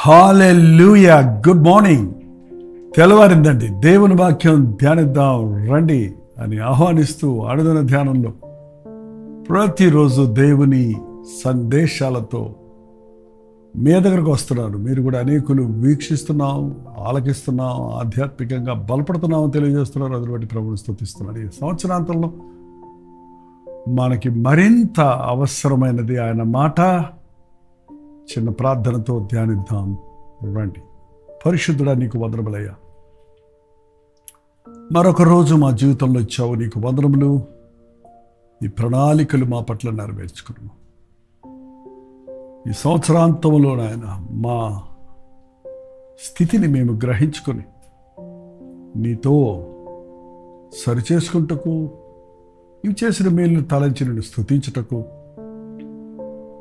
హల్లెలూయా. Good morning. తెల్లవారిందండి. దేవుని వాక్యం ధ్యానిద్దాం రండి అని ఆహ్వానిస్తూ అనుదిన ధ్యానంలో ప్రతిరోజు దేవుని సందేశాలతో మీ దగ్గరకు వస్తున్నాను. మీరు కూడా అనేకులు వీక్షిస్తున్నాం, ఆలకిస్తున్నాం, ఆధ్యాత్మికంగా బలపడుతున్నాం తెలియజేస్తున్నారు. అందులో బట్టి ప్రభువుని స్తుతిస్తున్నాను. ఈ సంవత్సరాంతంలో మనకి మరింత అవసరమైనది ఆయన మాట. చిన్న ప్రార్థనతో ధ్యానిద్దాం రండి. పరిశుద్ధుడా, నీకు వందనములయ్యా. మరొక రోజు మా జీవితంలో ఇచ్చావు, నీకు వందనములు. ఈ ప్రణాళికలు మా పట్ల నెరవేర్చుకున్నాము. ఈ సంవత్సరాంతంలో నాయన మా స్థితిని మేము గ్రహించుకొని నీతో సరిచేసుకుంటకు, నీవు చేసిన మేలును తలంచి నిన్ను స్తుతించుటకు,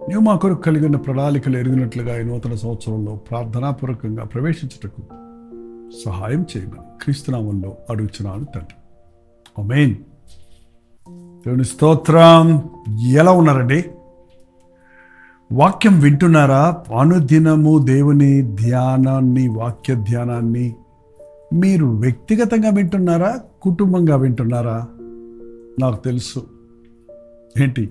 నీవు మా కొరకు కలిగి ఉన్న ప్రణాళికలు ఎరిగినట్లుగా ఈ నూతన సంవత్సరంలో ప్రార్థనాపూర్వకంగా ప్రవేశించుటకు సహాయం చేయమని క్రీస్తునామంలో అడుగుచున్నాను తండ్రి. ఆమేన్. దేవుని స్తోత్రం. ఎలా ఉన్నారండి? వాక్యం వింటున్నారా? అనుదినము దేవుని ధ్యానాన్ని, వాక్య ధ్యానాన్ని మీరు వ్యక్తిగతంగా వింటున్నారా, కుటుంబంగా వింటున్నారా? నాకు తెలుసు. ఏంటి,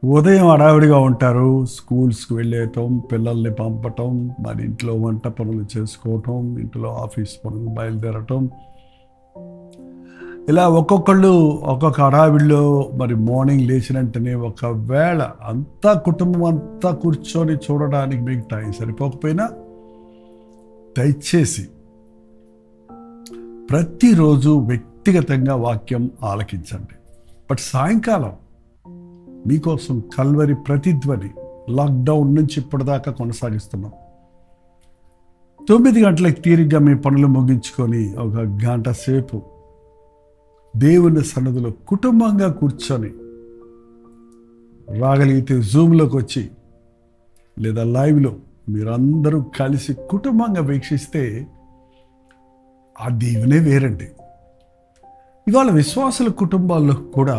ఉదయం హడావిడిగా ఉంటారు, స్కూల్స్కి వెళ్ళేయటం, పిల్లల్ని పంపటం, మరి ఇంట్లో వంట పనులు చేసుకోవటం, ఇంట్లో ఆఫీస్ పనులు బయలుదేరటం, ఇలా ఒక్కొక్కళ్ళు ఒక్కొక్క హడావిడిలో. మరి మార్నింగ్ లేచిన వెంటనే ఒకవేళ అంతా కుటుంబం అంతా కూర్చొని చూడడానికి మీకు టైం సరిపోకపోయినా దయచేసి ప్రతిరోజు వ్యక్తిగతంగా వాక్యం ఆలకించండి. బట్ సాయంకాలం మీకోసం కల్వరి ప్రతిధ్వని లాక్డౌన్ నుంచి ఇప్పటిదాకా కొనసాగిస్తున్నాం. 9 గంటలకు తీరిగ్గా మీ పనులు ముగించుకొని ఒక గంట సేపు దేవుని సన్నిధిలో కుటుంబంగా కూర్చొని, రాగలిగితే జూమ్లోకి వచ్చి లేదా లైవ్లో మీరందరూ కలిసి కుటుంబంగా వీక్షిస్తే ఆ దీవెనే వేరండి. ఇవాళ విశ్వాసుల కుటుంబాల్లో కూడా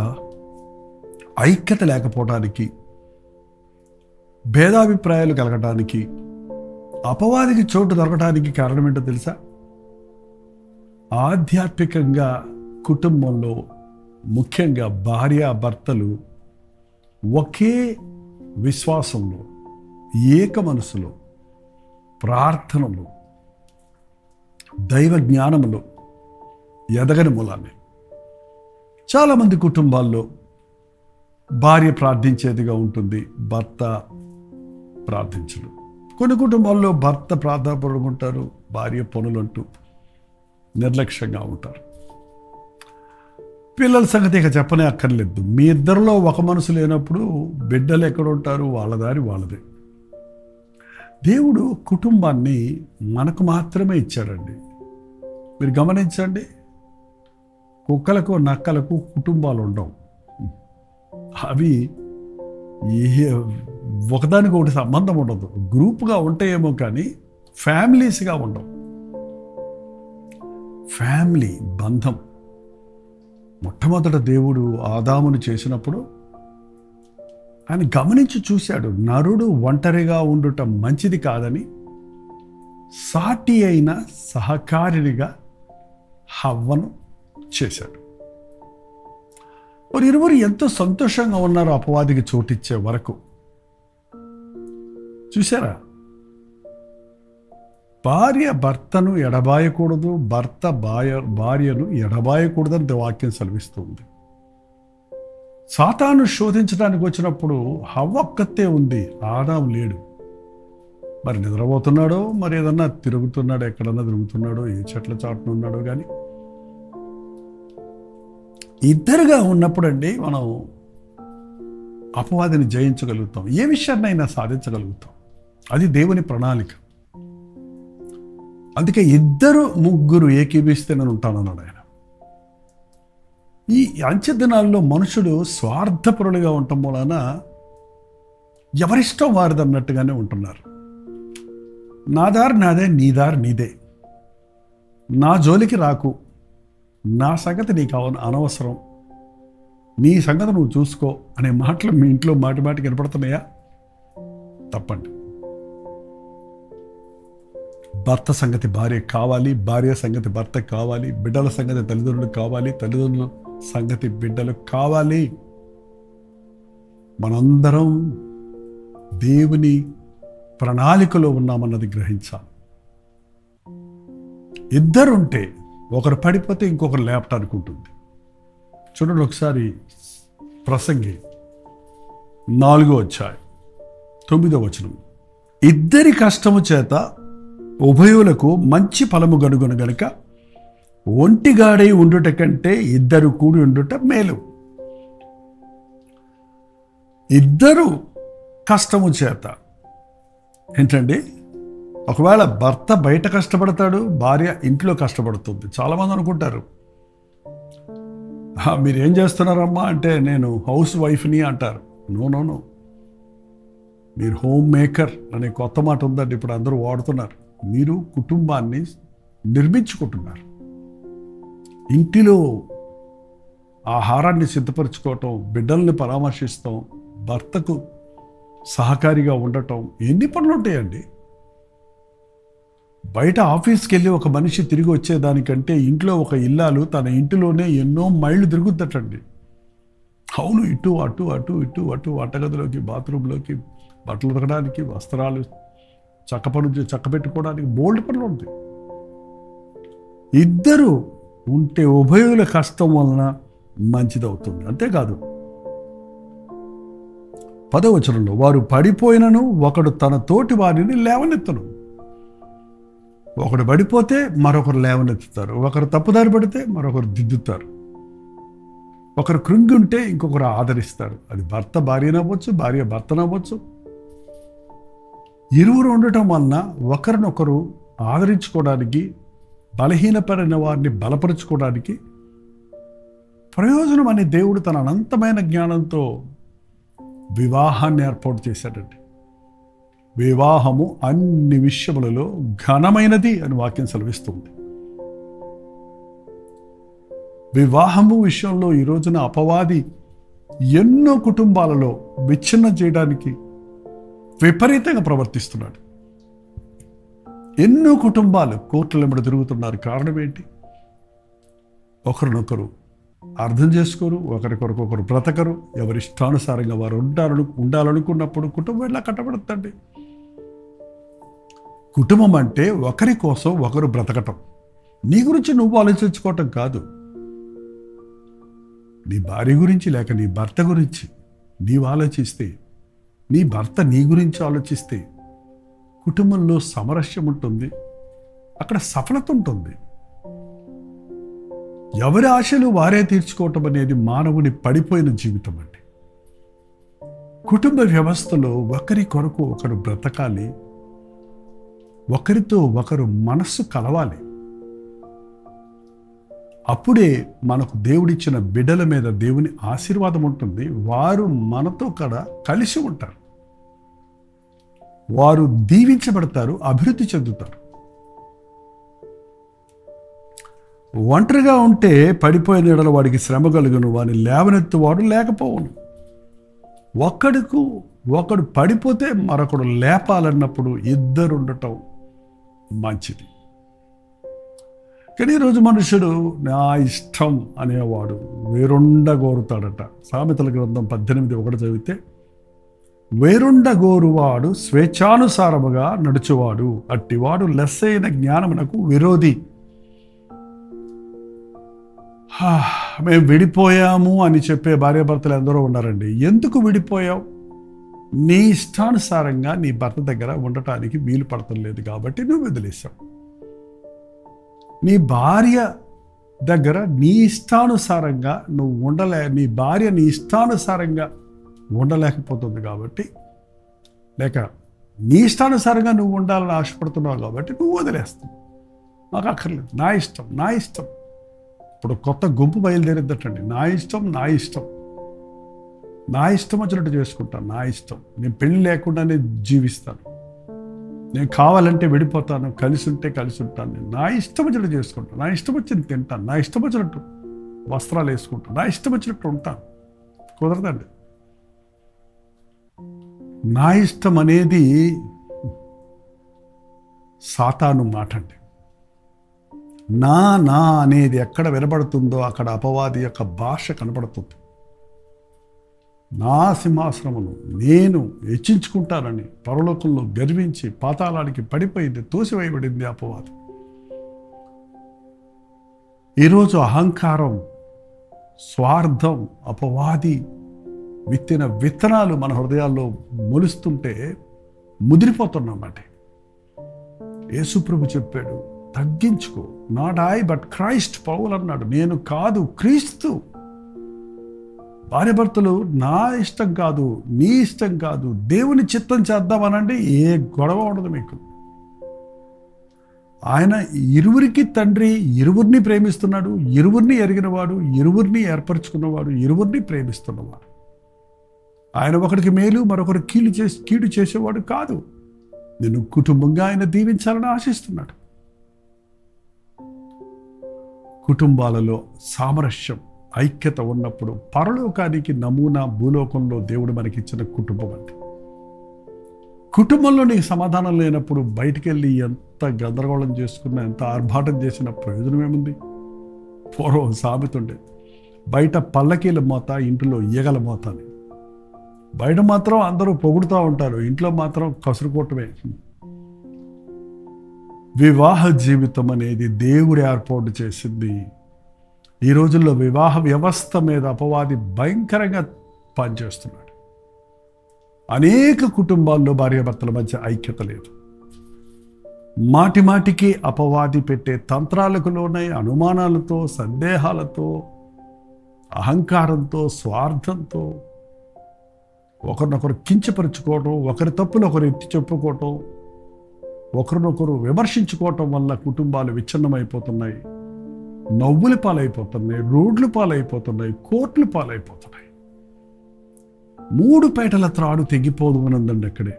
ఐక్యత లేకపోవడానికి, భేదాభిప్రాయాలు కలగటానికి, అపవాదికి చోటు దొరకటానికి కారణం ఏంటో తెలుసా? ఆధ్యాత్మికంగా కుటుంబంలో ముఖ్యంగా భార్యాభర్తలు ఒకే విశ్వాసంలో, ఏక మనసులో, ప్రార్థనలో, దైవ జ్ఞానంలో ఎదగని మూలాన్ని. చాలామంది కుటుంబాల్లో భార్య ప్రార్థించేదిగా ఉంటుంది, భర్త ప్రార్థించడు. కొన్ని కుటుంబాల్లో భర్త ప్రార్థనపూర్వకంగా ఉంటారు, భార్య పనులంటూ నిర్లక్ష్యంగా ఉంటారు. పిల్లల సంగతి ఇక చెప్పనే అక్కర్లేదు. మీ ఇద్దరిలో ఒక మనసు లేనప్పుడు బిడ్డలు ఎక్కడ ఉంటారు? వాళ్ళ దారి వాళ్ళదే. దేవుడు కుటుంబాన్ని మనకు మాత్రమే ఇచ్చాడండి. మీరు గమనించండి, కుక్కలకు నక్కలకు కుటుంబాలు ఉండవు. అవి ఒకదానికి ఒకటి సంబంధం ఉండదు. గ్రూప్గా ఉంటాయేమో కానీ ఫ్యామిలీస్గా ఉండవు. ఫ్యామిలీ బంధం మొట్టమొదట దేవుడు ఆదామును చేసినప్పుడు ఆయన గమనించి చూశాడు, నరుడు ఒంటరిగా ఉండటం మంచిది కాదని సాటి అయిన సహకారినిగా హవ్వను చేశాడు. మరి ఇరువురు ఎంతో సంతోషంగా ఉన్నారు అపవాదికి చోటిచ్చే వరకు. చూసారా? భార్య భర్తను ఎడబాయకూడదు, భర్త భార్యను ఎడబాయకూడదని వాక్యం సెలవిస్తుంది. సాతాను శోధించడానికి వచ్చినప్పుడు హవ్వ ఒక్కతే ఉంది, ఆదాము లేడు. మరి నిద్రపోతున్నాడో, మరి ఏదన్నా తిరుగుతున్నాడో, ఎక్కడన్నా తిరుగుతున్నాడో, ఏ చెట్ల చాటున ఉన్నాడో కానీ ఇద్దరుగా ఉన్నప్పుడు అండి మనం అపవాదిని జయించగలుగుతాం, ఏ విషయాన్నైనా సాధించగలుగుతాం. అది దేవుని ప్రణాళిక. అందుకే 2-3 ఏకీభిస్తే నేను ఉంటానన్నాడు ఆయన. ఈ అంచె దినాల్లో మనుషుడు స్వార్థపరులుగా ఉండటం వలన ఎవరిష్టం వారిది అన్నట్టుగానే ఉంటున్నారు. నా దారి నాదే, నీ దారి నీదే, నా జోలికి రాకు, నా సంగతి నీకు అనవసరం, నీ సంగతి నువ్వు చూసుకో అనే మాటలు మీ ఇంట్లో మాటి మాటికి వినపడుతున్నాయా? తప్పండి. భర్త సంగతి భార్యకు కావాలి, భార్య సంగతి భర్తకు కావాలి, బిడ్డల సంగతి తల్లిదండ్రులకు కావాలి, తల్లిదండ్రుల సంగతి బిడ్డలకు కావాలి. మనందరం దేవుని ప్రణాళికలో ఉన్నామన్నది గ్రహించాలి. ఇద్దరుంటే ఒకరు పడిపోతే ఇంకొకరు లేపటానికి ఉంటుంది. చూడండి ఒకసారి ప్రసంగి 4:9. ఇద్దరి కష్టము చేత ఉభయులకు మంచి ఫలము గనుగొను గనుక ఒంటిగాడై ఉండుట కంటే ఇద్దరు కూడి ఉండుట మేలు. ఇద్దరు కష్టము చేత ఏంటండి? ఒకవేళ భర్త బయట కష్టపడతాడు, భార్య ఇంట్లో కష్టపడుతుంది. చాలామంది అనుకుంటారు, మీరు ఏం చేస్తున్నారమ్మా అంటే నేను హౌస్ వైఫ్ని అంటారు. నో, మీరు హోమ్ మేకర్ అనే కొత్త మాట ఉందండి, ఇప్పుడు అందరూ వాడుతున్నారు. మీరు కుటుంబాన్ని నిర్మించుకుంటున్నారు. ఇంటిలో ఆహారాన్ని సిద్ధపరచుకోవటం, బిడ్డల్ని పరామర్శిస్తాం, భర్తకు సహకారిగా ఉండటం, ఎన్ని పనులు ఉంటాయండి. బయట ఆఫీస్కి వెళ్ళి ఒక మనిషి తిరిగి వచ్చేదానికంటే ఇంట్లో ఒక ఇల్లాలు తన ఇంటిలోనే ఎన్నో మైళ్ళు తిరుగుద్దటండి. అవును, ఇటు అటు అటు ఇటు అటు వంటగదిలోకి, బాత్రూంలోకి, బట్టలు ఉతకడానికి, వస్త్రాలు చక్కబెట్టుకోవడానికి బోల్డ్ పనులు ఉంటాయి. ఇద్దరు ఉంటే ఉభయుల కష్టం వలన మంచిదవుతుంది. అంతేకాదు 10వ వారు పడిపోయినను ఒకడు తన తోటి వారిని లేవనెత్తను. ఒకడు పడిపోతే మరొకరు లేవనెత్తుతారు, ఒకరు తప్పుదారి పడితే మరొకరు దిద్దుతారు, ఒకరు కృంగి ఉంటే ఇంకొకరు ఆదరిస్తారు. అది భర్త భార్యనవ్వచ్చు, భార్య భర్తనవ్వచ్చు. ఇరువురు ఉండటం వలన ఒకరినొకరు ఆదరించుకోవడానికి, బలహీనపడిన వారిని బలపరుచుకోవడానికి ప్రయోజనం అని దేవుడు తన అనంతమైన జ్ఞానంతో వివాహాన్ని ఏర్పాటు చేశాడండి. వివాహము అన్ని విషయములలో ఘనమైనది అని వాక్యం సెలవిస్తుంది. వివాహము విషయంలో ఈ రోజున అపవాది ఎన్నో కుటుంబాలలో విచ్ఛిన్నం చేయడానికి విపరీతంగా ప్రవర్తిస్తున్నాడు. ఎన్నో కుటుంబాలు కోర్టుల వెంబడి తిరుగుతున్నారు. కారణం ఏంటి? ఒకరినొకరు అర్థం చేసుకోరు, ఒకరికొరకొకరు బ్రతకరు, ఎవరిష్టానుసారంగా వారు ఉండాలనుకున్నప్పుడు కుటుంబం ఎలా కట్టబడుతుంది? కుటుంబం అంటే ఒకరి కోసం ఒకరు బ్రతకటం. నీ గురించి నువ్వు ఆలోచించుకోవటం కాదు. నీ భార్య గురించి లేక నీ భర్త గురించి నీవు ఆలోచిస్తే, నీ భర్త నీ గురించి ఆలోచిస్తే కుటుంబంలో సమరస్యం ఉంటుంది, అక్కడ సఫలత ఉంటుంది. ఎవరి ఆశలు వారే తీర్చుకోవటం అనేది మానవుని పడిపోయిన జీవితం అండి. కుటుంబ వ్యవస్థలో ఒకరి కొరకు ఒకరు బ్రతకాలి, ఒకరితో ఒకరు మనస్సు కలవాలి. అప్పుడే మనకు దేవుడిచ్చిన బిడ్డల మీద దేవుని ఆశీర్వాదం ఉంటుంది. వారు మనతో కూడా కలిసి ఉంటారు, వారు దీవించబడతారు, అభివృద్ధి చెందుతారు. ఒంటరిగా ఉంటే పడిపోయిన ఎడల వాడికి శ్రమ కలుగును, వాడిని లేవనెత్తువాడు లేకపోవును. ఒకడు పడిపోతే మరొకడు లేపాలన్నప్పుడు ఇద్దరు ఉండటం మంచిది. కానీ ఈరోజు మనుషుడు నా ఇష్టం అనేవాడు వేరుండగోరుతాడట. సామెతల గ్రంథం 18:1 చదివితే, వేరుండగోరువాడు స్వేచ్ఛానుసారముగా నడుచువాడు, అట్టివాడు లెస్సైన జ్ఞానమునకు విరోధి. మేము విడిపోయాము అని చెప్పే భార్యాభర్తలు ఎందరో ఉన్నారండి. ఎందుకు విడిపోయావు? నీ ఇష్టానుసారంగా నీ భర్త దగ్గర ఉండటానికి వీలు పడటం లేదు కాబట్టి నువ్వు వదిలేసావు. నీ భార్య దగ్గర నీ ఇష్టానుసారంగా నువ్వు నీ భార్య నీ ఇష్టానుసారంగా ఉండలేకపోతుంది కాబట్టి, లేక నీ ఇష్టానుసారంగా నువ్వు ఉండాలని ఆశపడుతున్నావు కాబట్టి నువ్వు వదిలేస్తావు. నాకు అక్కర్లేదు, నా ఇష్టం. ఇప్పుడు కొత్త గుంపు బయలుదేరిద్దటండి. నా ఇష్టం వచ్చినట్టు చేసుకుంటాను, నా ఇష్టం. నేను పెళ్లి లేకుండానే జీవిస్తాను, నేను కావాలంటే విడిపోతాను, కలిసి ఉంటే కలిసి ఉంటాను. నేను నా ఇష్టం వచ్చినట్టు చేసుకుంటాను, నా ఇష్టం వచ్చింది తింటాను, నా ఇష్టం వచ్చినట్టు వస్త్రాలు వేసుకుంటాను, నా ఇష్టం వచ్చినట్టు ఉంటాను. కుదరదండి. నా ఇష్టం అనేది సాతాను మాట అండి. నా నా అనేది ఎక్కడ వినబడుతుందో అక్కడ అపవాది యొక్క భాష కనబడుతుంది. నా సింహాసనమును నేను హెచ్చించుకుంటానని పరలోకంలో గర్వించి పాతాళానికి పడిపోయింది, తోసివేయబడింది అపవాది. ఈరోజు అహంకారం, స్వార్థం, అపవాది విత్తిన విత్తనాలు మన హృదయాల్లో మొలుస్తుంటే ముదిరిపోతున్నామంటే. యేసుప్రభు చెప్పాడు, తగ్గించుకో, నాట్ ఐ బట్ క్రైస్ట్. పౌలు అన్నాడు, నేను కాదు క్రీస్తు. భార్యాభర్తలు నా ఇష్టం కాదు, నీ ఇష్టం కాదు, దేవుని చిత్తం చేద్దామనండి, ఏ గొడవ ఉండదు మీకు. ఆయన ఇరువురికి తండ్రి, ఇరువురిని ప్రేమిస్తున్నాడు, ఇరువురిని ఎరిగినవాడు, ఇరువురిని ఏర్పరచుకున్నవాడు, ఇరువురిని ప్రేమిస్తున్నవాడు. ఆయన ఒకరికి మేలు మరొకరు కీడు చేసేవాడు కాదు. నేను కుటుంబంగా ఆయన దీవించాలని ఆశిస్తున్నాడు. కుటుంబాలలో సామరస్యం, ఐక్యత ఉన్నప్పుడు పరలోకానికి నమూనా భూలోకంలో దేవుడు మనకిచ్చిన కుటుంబం అంటే. కుటుంబంలో నీకు సమాధానం లేనప్పుడు బయటికి వెళ్ళి ఎంత గందరగోళం చేసుకున్నా, ఎంత ఆర్భాటం చేసిన ప్రయోజనం ఏముంది? పూర్వం సామెత ఉండేది, బయట పల్లకీల మోత, ఇంటిలో ఈగల మోత అని. బయట మాత్రం అందరూ పొగుడుతూ ఉంటారు, ఇంట్లో మాత్రం కసురుకోవటమే. వివాహ జీవితం అనేది దేవుడు ఏర్పాటు చేసింది. ఈ రోజుల్లో వివాహ వ్యవస్థ మీద అపవాది భయంకరంగా పనిచేస్తున్నాడు. అనేక కుటుంబాల్లో భార్యాభర్తల మధ్య ఐక్యత లేదు. మాటి మాటికి అపవాది పెట్టే తంత్రాలకు లోనై అనుమానాలతో, సందేహాలతో, అహంకారంతో, స్వార్థంతో ఒకరినొకరు కించపరుచుకోవటం, ఒకరి తప్పులు ఒకరు ఎత్తి చెప్పుకోవటం, ఒకరినొకరు విమర్శించుకోవటం వల్ల కుటుంబాలు విచ్ఛిన్నమైపోతున్నాయి, నవ్వుల పాలైపోతున్నాయి, రోడ్లు పాలైపోతున్నాయి, కోర్టులు పాలైపోతున్నాయి. 3 పేటల త్రాడు తెగిపోదు అనందండి అక్కడే.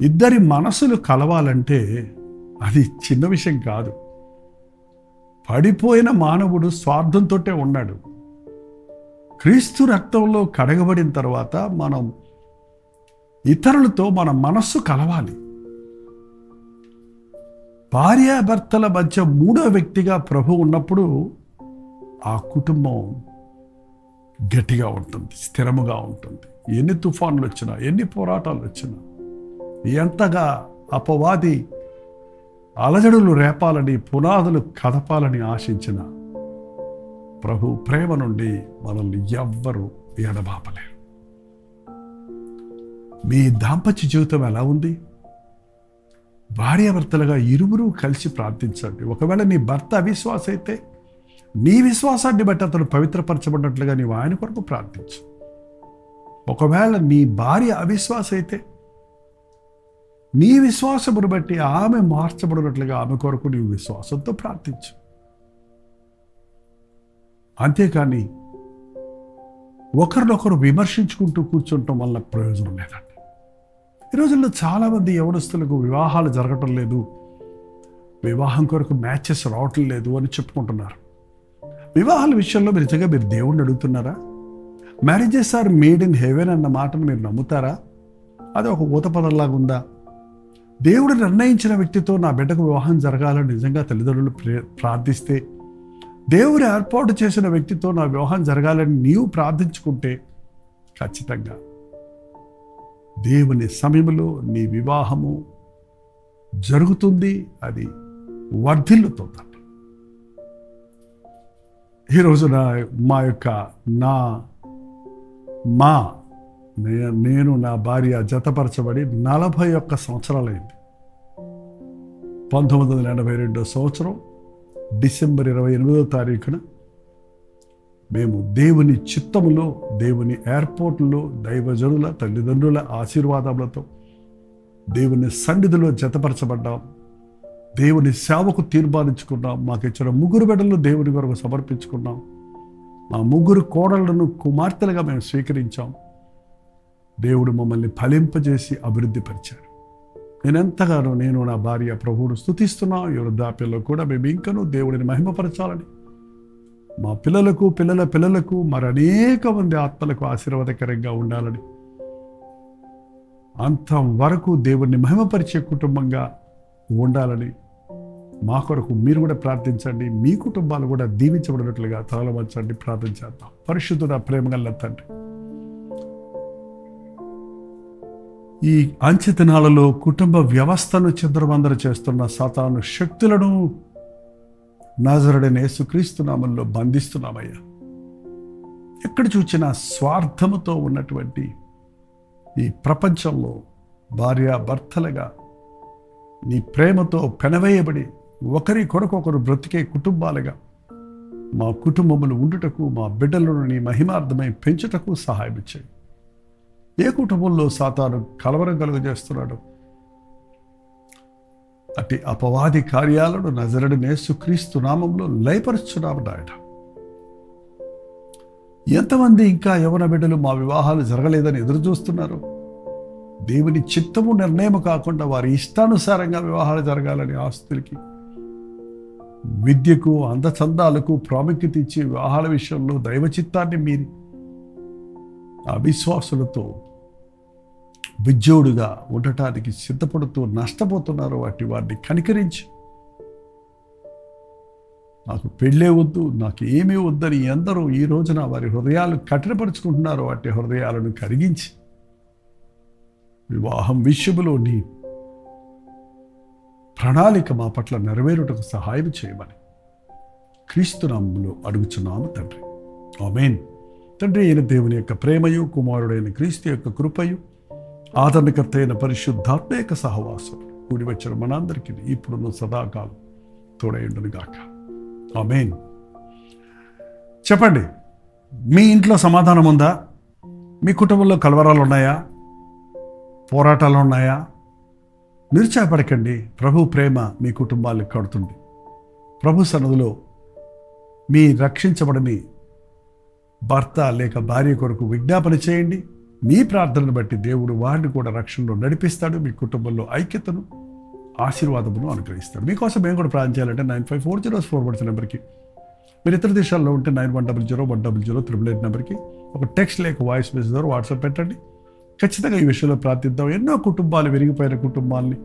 ఇద్దరి మనసులు కలవాలంటే అది చిన్న విషయం కాదు. పడిపోయిన మానవుడు స్వార్థంతో ఉన్నాడు. క్రీస్తు రక్తంలో కడగబడిన తర్వాత మనం ఇతరులతో మన మనస్సు కలవాలి. భార్యాభర్తల మధ్య 3వ వ్యక్తిగా ప్రభు ఉన్నప్పుడు ఆ కుటుంబం గట్టిగా ఉంటుంది, స్థిరముగా ఉంటుంది. ఎన్ని తుఫాన్లు వచ్చినా, ఎన్ని పోరాటాలు వచ్చినా, ఎంతగా అపవాది అలజడులు రేపాలని, పునాదులు కదపాలని ఆశించిన ప్రభు ప్రేమ నుండి మనల్ని ఎవ్వరూ ఎడబాపలేరు. మీ దాంపత్య జీవితం ఎలా ఉంది? భార్యాభర్తలుగా ఇరువురు కలిసి ప్రార్థించండి. ఒకవేళ నీ భర్త అవిశ్వాస అయితే నీ విశ్వాసాన్ని బట్టి అతను పవిత్రపరచబడినట్లుగా నీవు ఆయన కొరకు ప్రార్థించు. ఒకవేళ నీ భార్య అవిశ్వాస అయితే నీ విశ్వాసమును బట్టి ఆమె మార్చబడినట్లుగా ఆమె కొరకు నీవు విశ్వాసంతో ప్రార్థించు. అంతేకాని ఒకరినొకరు విమర్శించుకుంటూ కూర్చుంటాం వల్ల ప్రయోజనం లేదండి. ఈ రోజుల్లో చాలామంది యవనస్తులకు వివాహాలు జరగటం లేదు, వివాహం కొరకు మ్యాచెస్ రావటం లేదు అని చెప్పుకుంటున్నారు. వివాహాల విషయంలో నిజంగా మీరు దేవుణ్ణి అడుగుతున్నారా? Marriages are made in heaven అన్న మాటను మీరు నమ్ముతారా? అది ఒక ఊతపదంలాగా ఉందా? దేవుడు నిర్ణయించిన వ్యక్తితో నా బిడ్డకు వివాహం జరగాలని నిజంగా తల్లిదండ్రులు ప్రార్థిస్తే, దేవుడు ఏర్పాటు చేసిన వ్యక్తితో నా వివాహం జరగాలని నీవు ప్రార్థించుకుంటే ఖచ్చితంగా దేవుని సమయంలో నీ వివాహము జరుగుతుంది, అది వర్ధిల్లుతుందండి. ఈరోజున నేను నా భార్య జతపరచబడి 41 సంవత్సరాలైంది. 1982 సంవత్సరం డిసెంబర్ 28వ తారీఖున మేము దేవుని చిత్తములో, దేవుని ఏర్పాటులో, దైవజనుల తల్లిదండ్రుల ఆశీర్వాదములతో దేవుని సన్నిధిలో జతపరచబడ్డాం. దేవుని సేవకు తీర్మానించుకున్నాం. మాకు ఇచ్చిన 3 బిడ్డలను దేవుని కొరకు సమర్పించుకున్నాం. మా 3 కోడళ్లను కుమార్తెలుగా మేము స్వీకరించాం. దేవుడు మమ్మల్ని ఫలింపజేసి అభివృద్ధి పరిచాడు. నేను నా భార్య ప్రభువును స్తుతిస్తున్నాం. ఈ వృద్ధాప్యంలో కూడా మేము ఇంకనూ దేవుడిని మహిమపరచాలని, మా పిల్లలకు, పిల్లల పిల్లలకు, మరి అనేక మంది ఆత్మలకు ఆశీర్వాదకరంగా ఉండాలని అంతవరకు దేవుణ్ణి మహిమపరిచే కుటుంబంగా ఉండాలని మా కొరకు మీరు కూడా ప్రార్థించండి. మీ కుటుంబాలు కూడా దీవించబడినట్లుగా తరలించండి. ప్రార్థన చేద్దాం. పరిశుద్ధుడ, ప్రేమగల తండ్రి, ఈ అంచెదినాలలో కుటుంబ వ్యవస్థను చిందరవందర చేస్తున్న సాతాను శక్తులను నజరుడైన యేసుక్రీస్తు నామములో బంధిస్తున్నామయ్యా. ఎక్కడ చూసినా స్వార్థముతో ఉన్నటువంటి ఈ ప్రపంచంలో భార్యాభర్తలుగా నీ ప్రేమతో పెనవేయబడి ఒకరి కొరకొకరు బ్రతికే కుటుంబాలుగా మా కుటుంబములు ఉండుటకు, మా బిడ్డలను నీ మహిమార్థమై పెంచుటకు సహాయం చేయి. ఏ కుటుంబంలో సాతాను కలవరం కలుగజేస్తున్నాడు, అట్టి అపవాది కార్యాలను నజరుడైన యేసుక్రీస్తు నామములో లయపరుచున్నాము నాయన. ఎంతమంది ఇంకా యవ్వన బిడ్డలు మా వివాహాలు జరగలేదని ఎదురు చూస్తున్నారు. దేవుని చిత్తము నిర్ణయం కాకుండా వారి ఇష్టానుసారంగా వివాహాలు జరగాలని ఆస్తులకి, విద్యకు, అందచందాలకు ప్రాముఖ్యత ఇచ్చి వివాహాల విషయంలో దైవ చిత్తాన్ని మీరి అవిశ్వాసులతో విజ్జోడుగా ఉండటానికి సిద్ధపడుతూ నష్టపోతున్నారు. వాటి వారిని కనికరించి నాకు పెళ్ళే వద్దు, నాకు ఏమీ వద్దని ఎందరూ ఈ రోజున వారి హృదయాలు కఠినపరుచుకుంటున్నారు. వాటి హృదయాలను కరిగించి వివాహం విషయంలో నీ ప్రణాళిక మా పట్ల నెరవేరుటకు సహాయం చేయమని క్రీస్తు నామములో అడుగుచున్నాము తండ్రి. ఆమేన్. తండ్రి అయిన దేవుని యొక్క ప్రేమయు, కుమారుడైన క్రీస్తు యొక్క కృపయు, ఆదరణకర్త అయిన పరిశుద్ధాత్మ యొక్క సహవాసం కూడి వచ్చిన మనందరికీ ఇప్పుడున్న సదాకాలం తోడైండును గాక. ఆమేన్. చెప్పండి, మీ ఇంట్లో సమాధానం ఉందా? మీ కుటుంబంలో కలవరాలు ఉన్నాయా? పోరాటాలు ఉన్నాయా? నిరుత్సాహపడకండి. ప్రభు ప్రేమ మీ కుటుంబాలకు కడుతుంది. ప్రభు సన్నిధిలో మీ రక్షించబడని భర్త లేక భార్య కొరకు విజ్ఞాపన చేయండి. మీ ప్రార్థనను బట్టి దేవుడు వారిని కూడా రక్షణలో నడిపిస్తాడు. మీ కుటుంబంలో ఐక్యతను, ఆశీర్వాదమును అనుగ్రహిస్తాడు. మీకోసం మేము కూడా ప్రార్థన చేయాలంటే 954004 నెంబర్కి, మీరు ఇతర దేశాల్లో ఉంటే 9100100888 నెంబర్కి ఒక టెక్స్ట్ లేక వాయిస్ మెసేజ్ ద్వారా వాట్సాప్ పెట్టండి. ఖచ్చితంగా ఈ విషయంలో ప్రార్థిద్దాం. ఎన్నో కుటుంబాలు, విరిగిపోయిన కుటుంబాల్ని,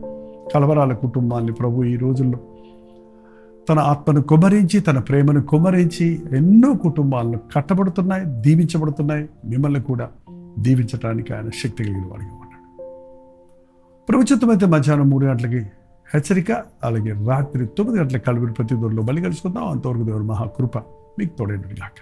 కలవరాల కుటుంబాల్ని ప్రభు ఈ రోజుల్లో తన ఆత్మను కుమ్మరించి, తన ప్రేమను కుమ్మరించి ఎన్నో కుటుంబాలను కట్టబడుతున్నాయి, దీవించబడుతున్నాయి. మిమ్మల్ని కూడా దీవించడానికి ఆయన శక్తి కలిగిన వాడిగా ఉన్నాడు. ప్రభుత్వమైతే మధ్యాహ్నం 3 గంటలకి హెచ్చరిక, అలాగే రాత్రి 9 గంటల కలుగురు ప్రతి దూరంలో మళ్ళీ కలుసుకుందాం. అంతవరకు దేవుని మహాకృప మీకు తోడైనగాక.